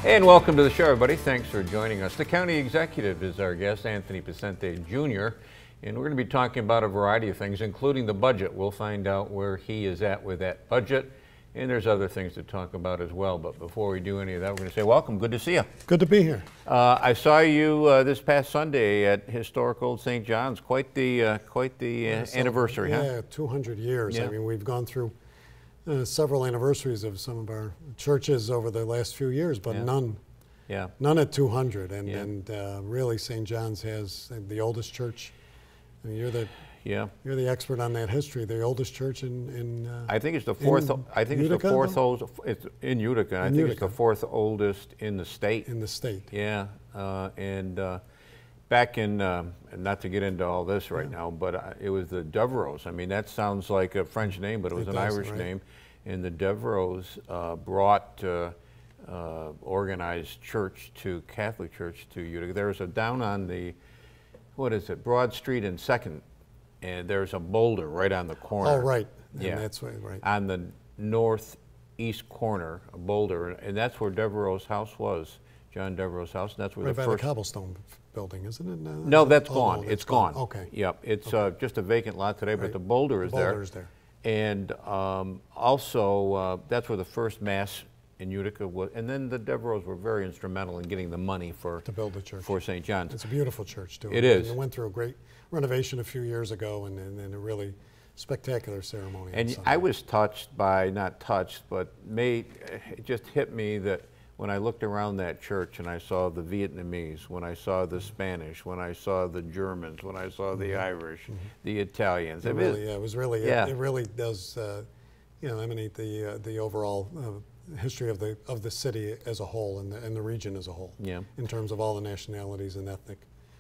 And welcome to the show, everybody. Thanks for joining us. The county executive is our guest, Anthony Picente Jr., and we're going to be talking about a variety of things, including the budget. We'll find out where he is at with that budget, and there's other things to talk about as well. But before we do any of that, we're going to say welcome. Good to see you. Good to be here. I saw you this past Sunday at historic Old St. John's. Quite the anniversary, huh? Yeah, 200 years. Yeah. I mean, we've gone through several anniversaries of some of our churches over the last few years, but none at 200. And really, St. John's has the oldest church. I mean, you're the expert on that history. The oldest church in I think it's the fourth. I think Utica, it's the fourth oldest. It's in Utica. I think it's the fourth oldest in the state. In the state. Yeah, and back in not to get into all this right now, but it was the Devereaux. I mean, that sounds like a French name, but it was an Irish name, and the Devereaux brought organized church to Catholic Church to Utica. There was a down on the Broad Street and 2nd, and there's a boulder right on the corner. Oh, right. Yeah, and that's right. On the northeast corner, a boulder, and that's where Devereaux's house was, John Devereaux's house. And that's where right the by first the cobblestone building, isn't it? No, that's gone. No, it's gone. Okay. Yep, it's just a vacant lot today, but the boulder is there. The boulder is there. And also, that's where the first mass in Utica was, and then the Devereaux were very instrumental in getting the money to build the church for St. John's. It's a beautiful church too. It is. And it went through a great renovation a few years ago, and a really spectacular ceremony. And I was touched by, not touched, but it just hit me that when I looked around that church and I saw the Vietnamese, when I saw the Spanish, when I saw the Germans, when I saw the Irish, the Italians. It really does emanate the overall history of the city as a whole and the region as a whole. Yeah. In terms of all the nationalities and ethnic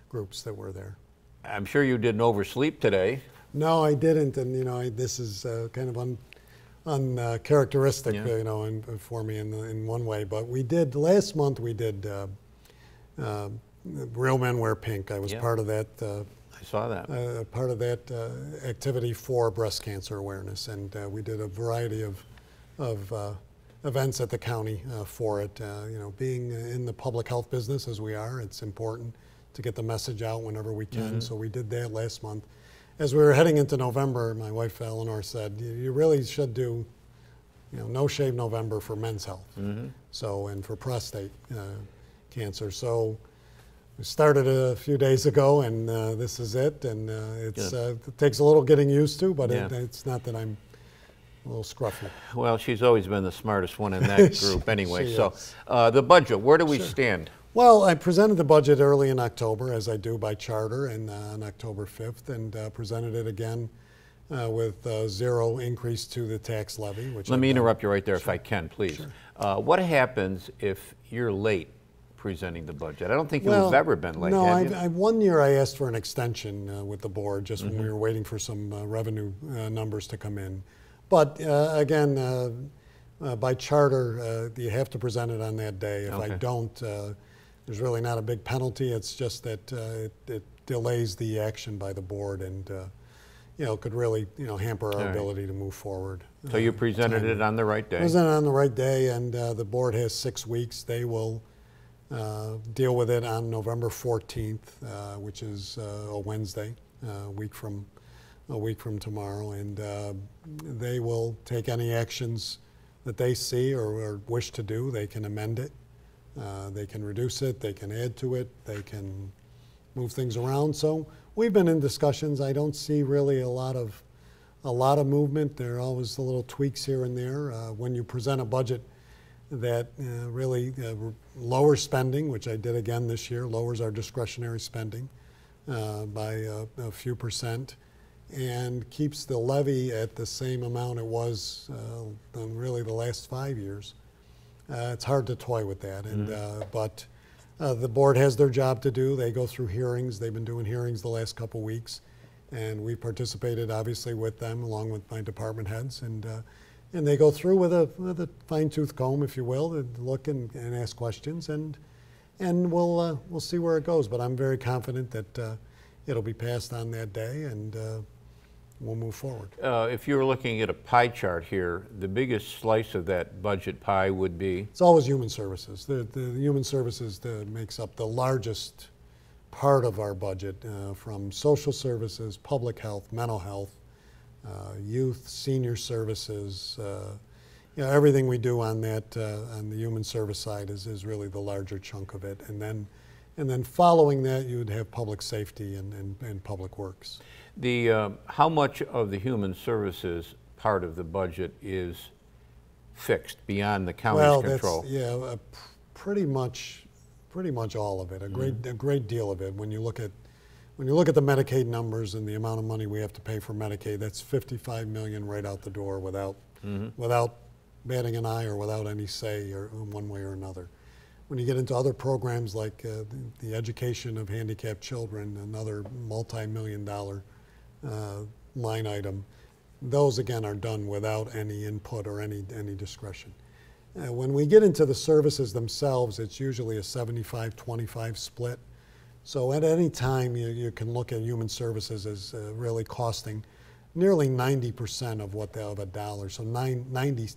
groups that were there. I'm sure you didn't oversleep today. No, I didn't, and this is kind of uncharacteristic, for me in one way. But last month. We did Real Men Wear Pink. I was part of that. I saw that. Part of that activity for breast cancer awareness, and we did a variety of events at the county for it. Being in the public health business as we are, it's important to get the message out whenever we can. So we did that last month. As we were heading into November, my wife Eleanor said, "You really should do, No Shave November for men's health." So, and for prostate cancer. So we started a few days ago, and this is it. And it takes a little getting used to, but it's not that I'm a little scruffy. Well, she's always been the smartest one in that group anyway. So the budget, where do we stand? Well, I presented the budget early in October, as I do by charter, and on October 5th, and presented it again with 0 increase to the tax levy. Let me interrupt you right there if I can, please. Sure. What happens if you're late presenting the budget? I don't think you've ever been late, no, have you? One year I asked for an extension with the board, just when we were waiting for some revenue numbers to come in. But again, by charter, you have to present it on that day. If I don't, there's really not a big penalty. It's just that it delays the action by the board, and could really hamper our ability to move forward. So you presented it on the right day. Presented it on the right day, and the board has 6 weeks. They will deal with it on November 14th, which is a Wednesday, a week from tomorrow, and they will take any actions that they see or wish to do. They can amend it. They can reduce it, they can add to it, they can move things around. So we've been in discussions. I don't see really a lot of movement. There are always the little tweaks here and there. When you present a budget that really lowers spending, which I did again this year, lowers our discretionary spending by a few percent, and keeps the levy at the same amount it was in really the last 5 years. It's hard to toy with that, but the board has their job to do. They go through hearings. They've been doing hearings the last couple weeks, and we participated obviously with them along with my department heads, and they go through with a fine-tooth comb, if you will, to look and ask questions, and we'll see where it goes. But I'm very confident that it'll be passed on that day, and we'll move forward. If you were looking at a pie chart here, the biggest slice of that budget pie would be? It's always human services. The human services makes up the largest part of our budget, from social services, public health, mental health, youth, senior services. Everything we do on that on the human service side is really the larger chunk of it, and then following that you would have public safety and public works. How much of the human services part of the budget is fixed beyond the county's control? Well, pretty much all of it. A great deal of it. When you look at the Medicaid numbers and the amount of money we have to pay for Medicaid, that's $55 million right out the door without batting an eye or without any say or one way or another. When you get into other programs like the education of handicapped children, another multi-million-dollar line item, those again are done without any input or any discretion. When we get into the services themselves, it's usually a 75-25 split. So at any time, you can look at human services as really costing nearly 90% of a dollar. So 90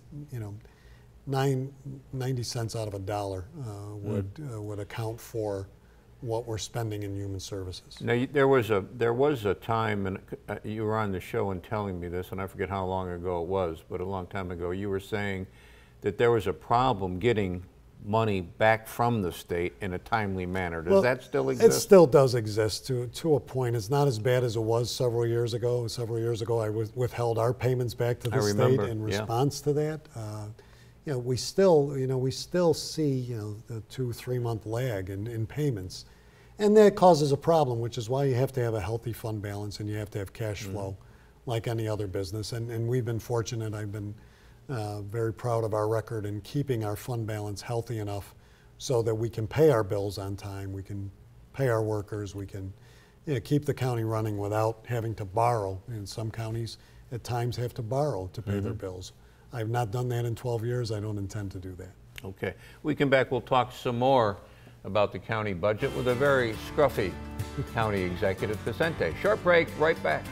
cents out of a dollar would account for what we're spending in human services. Now, there was a time, and you were on the show and telling me this, and I forget how long ago it was, but a long time ago, you were saying that there was a problem getting money back from the state in a timely manner. Does that still exist? It still does exist to a point. It's not as bad as it was several years ago. Several years ago, I withheld our payments back to the state in response to that. We still see the 2-3 month lag in payments, and that causes a problem, which is why you have to have a healthy fund balance and you have to have cash flow like any other business. And we've been fortunate. I've been very proud of our record in keeping our fund balance healthy enough so that we can pay our bills on time, we can pay our workers, we can keep the county running without having to borrow. And some counties at times have to borrow to pay their bills. I've not done that in 12 years. I don't intend to do that. Okay. We come back, we'll talk some more about the county budget with a very scruffy county executive, Picente. Short break, right back.